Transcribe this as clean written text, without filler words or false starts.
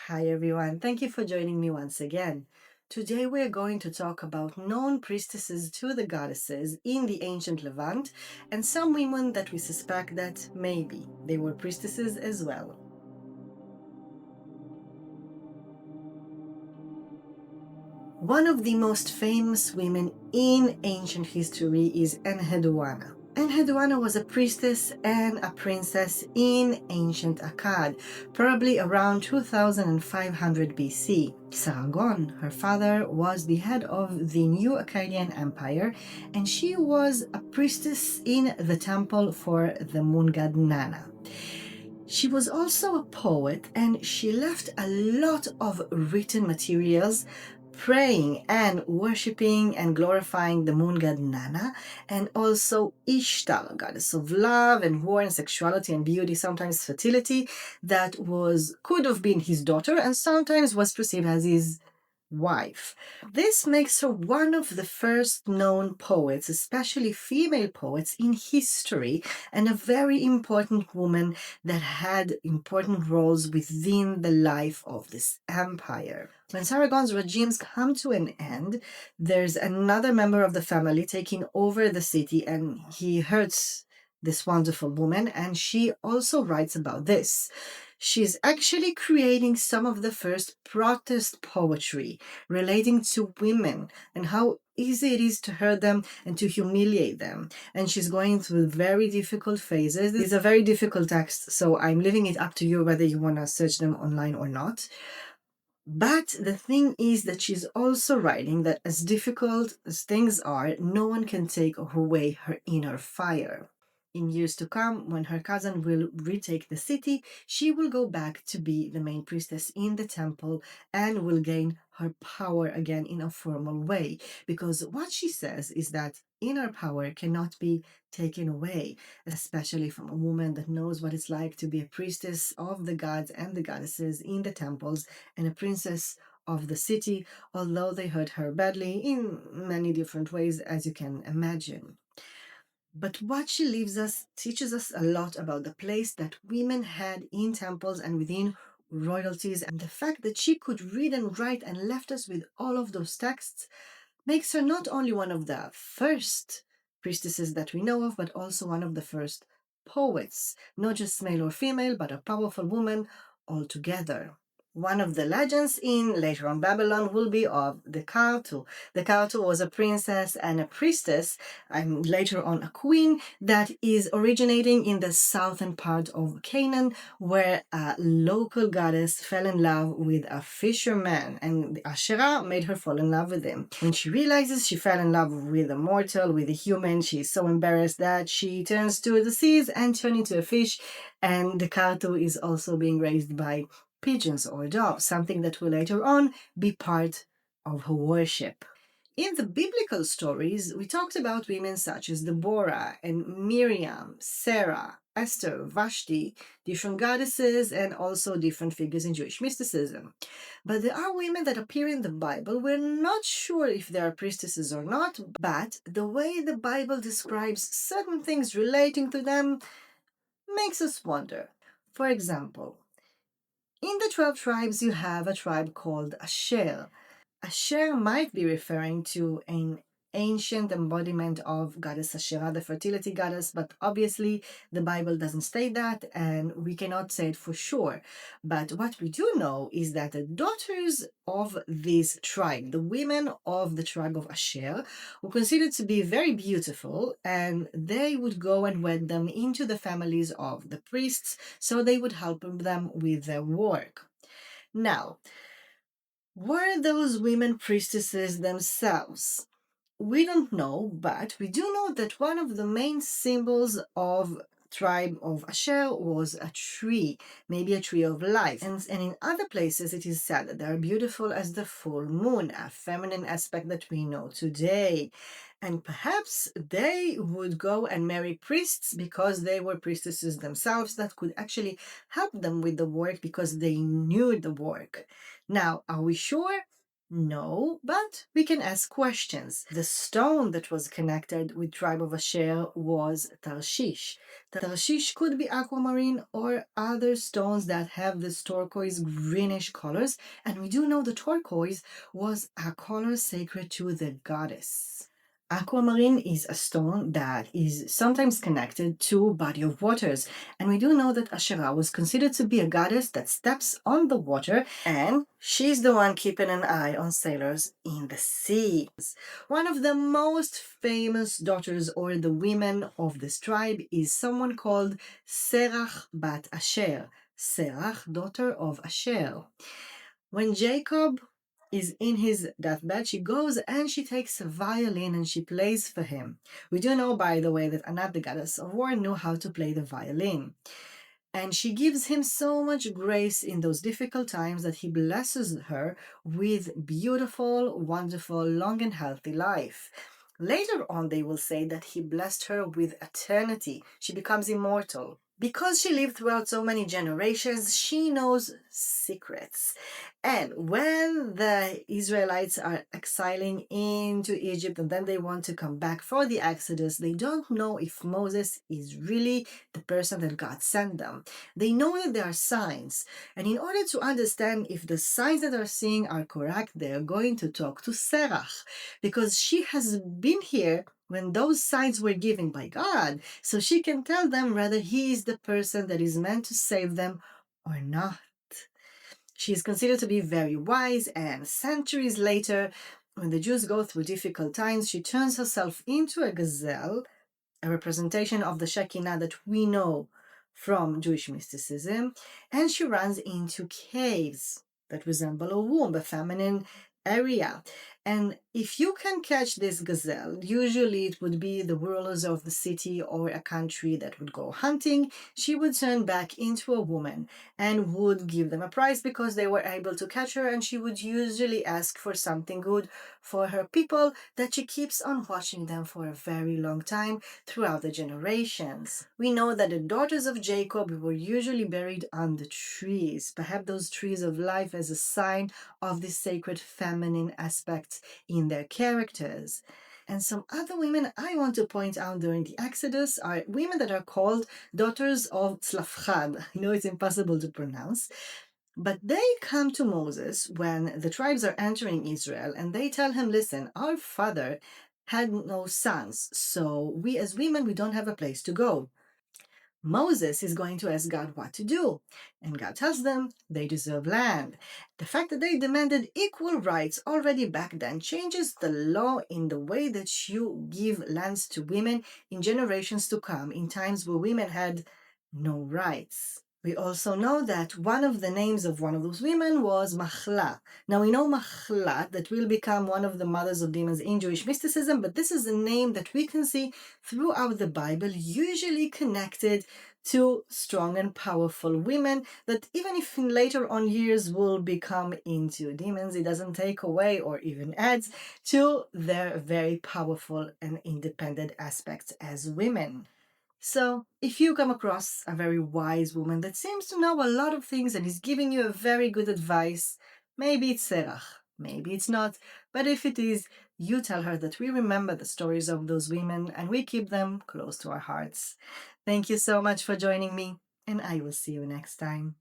Hi everyone, thank you for joining me once again. Today we're going to talk about known priestesses to the goddesses in the ancient Levant and some women that we suspect that maybe they were priestesses as well. One of the most famous women in ancient history is Anhaduana. Anhaduana was a priestess and a princess in ancient Akkad, probably around 2500 BC. Sargon, her father, was the head of the new Akkadian Empire, and she was a priestess in the temple for the moon god Nana. She was also a poet, and she left a lot of written materials praying and worshipping and glorifying the moon god Nana, and also Ishtar, goddess of love and war and sexuality and beauty, sometimes fertility, that could have been his daughter and sometimes was perceived as his wife. This makes her one of the first known poets, especially female poets, in history, and a very important woman that had important roles within the life of this empire. When Sargon's regimes come to an end, there's another member of the family taking over the city, and he hurts this wonderful woman, and she also writes about this. She's actually creating some of the first protest poetry relating to women and how easy it is to hurt them and to humiliate them. And she's going through very difficult phases. These are very difficult texts, so I'm leaving it up to you whether you want to search them online or not. But the thing is that she's also writing that as difficult as things are, no one can take away her inner fire. In years to come, when her cousin will retake the city, she will go back to be the main priestess in the temple and will gain her power again in a formal way. Because what she says is that inner power cannot be taken away, especially from a woman that knows what it's like to be a priestess of the gods and the goddesses in the temples and a princess of the city, although they hurt her badly in many different ways, as you can imagine. But what she leaves us teaches us a lot about the place that women had in temples and within royalties, and the fact that she could read and write and left us with all of those texts makes her not only one of the first priestesses that we know of, but also one of the first poets, not just male or female, but a powerful woman altogether. One of the legends in later on Babylon will be of the Kartu. The Kartu was a princess and a priestess, and later on a queen, that is originating in the southern part of Canaan, where a local goddess fell in love with a fisherman, and Sherah made her fall in love with him. When she realizes she fell in love with a mortal, with a human, she is so embarrassed that she turns to the seas and turns into a fish, and the Kartu is also being raised by pigeons or doves, something that will later on be part of her worship. In the biblical stories, we talked about women such as Deborah and Miriam, Sarah, Esther, Vashti, different goddesses, and also different figures in Jewish mysticism. But there are women that appear in the Bible. We're not sure if they are priestesses or not, but the way the Bible describes certain things relating to them makes us wonder. For example, in the 12 tribes, you have a tribe called Asher. Asher might be referring to an ancient embodiment of goddess Asherah, the fertility goddess, but obviously the Bible doesn't state that, and we cannot say it for sure. But what we do know is that the daughters of this tribe, the women of the tribe of Asher, were considered to be very beautiful, and they would go and wed them into the families of the priests, so they would help them with their work. Now, were those women priestesses themselves? We don't know, but we do know that one of the main symbols of tribe of Asher was a tree, maybe a tree of life. And in other places it is said that they are beautiful as the full moon, a feminine aspect that we know today. And perhaps they would go and marry priests because they were priestesses themselves that could actually help them with the work because they knew the work. Now, are we sure? No, but we can ask questions. The stone that was connected with tribe of Asher was Tarshish. Tarshish could be aquamarine or other stones that have this turquoise greenish colors, and we do know the turquoise was a color sacred to the goddess. Aquamarine is a stone that is sometimes connected to body of waters, and we do know that Asherah was considered to be a goddess that steps on the water, and she's the one keeping an eye on sailors in the sea. One of the most famous daughters or the women of this tribe is someone called Sherah bat Asher. Sherah, daughter of Asher. When Jacob is in his deathbed, she goes and she takes a violin and she plays for him. We do know, by the way, that Anat, the goddess of war, knew how to play the violin. And she gives him so much grace in those difficult times that he blesses her with beautiful, wonderful, long and healthy life. Later on, they will say that he blessed her with eternity. She becomes immortal. Because she lived throughout so many generations, she knows secrets. And when the Israelites are exiling into Egypt and then they want to come back for the Exodus, they don't know if Moses is really the person that God sent them. They know that there are signs. And in order to understand if the signs that they're seeing are correct, they're going to talk to Sherah, because she has been here when those signs were given by God, so she can tell them whether he is the person that is meant to save them or not. She is considered to be very wise, and centuries later, when the Jews go through difficult times, she turns herself into a gazelle, a representation of the Shekinah that we know from Jewish mysticism, and she runs into caves that resemble a womb, a feminine area. And if you can catch this gazelle, usually it would be the rulers of the city or a country that would go hunting. She would turn back into a woman and would give them a prize because they were able to catch her, and she would usually ask for something good for her people that she keeps on watching them for a very long time throughout the generations. We know that the daughters of Jacob were usually buried under trees, perhaps those trees of life, as a sign of the sacred feminine aspects in their characters. And some other women I want to point out during the Exodus are women that are called daughters of Tzlafchad. I know it's impossible to pronounce, but they come to Moses when the tribes are entering Israel and they tell him, listen, our father had no sons, so we as women, we don't have a place to go. Moses is going to ask God what to do, and God tells them they deserve land. The fact that they demanded equal rights already back then changes the law in the way that you give lands to women in generations to come, in times where women had no rights. We also know that one of the names of one of those women was Machla. Now we know Machla, that will become one of the mothers of demons in Jewish mysticism, but this is a name that we can see throughout the Bible, usually connected to strong and powerful women that even if in later on years will become into demons, it doesn't take away or even adds to their very powerful and independent aspects as women. So, if you come across a very wise woman that seems to know a lot of things and is giving you a very good advice, maybe it's Sherah, maybe it's not, but if it is, you tell her that we remember the stories of those women and we keep them close to our hearts. Thank you so much for joining me, and I will see you next time.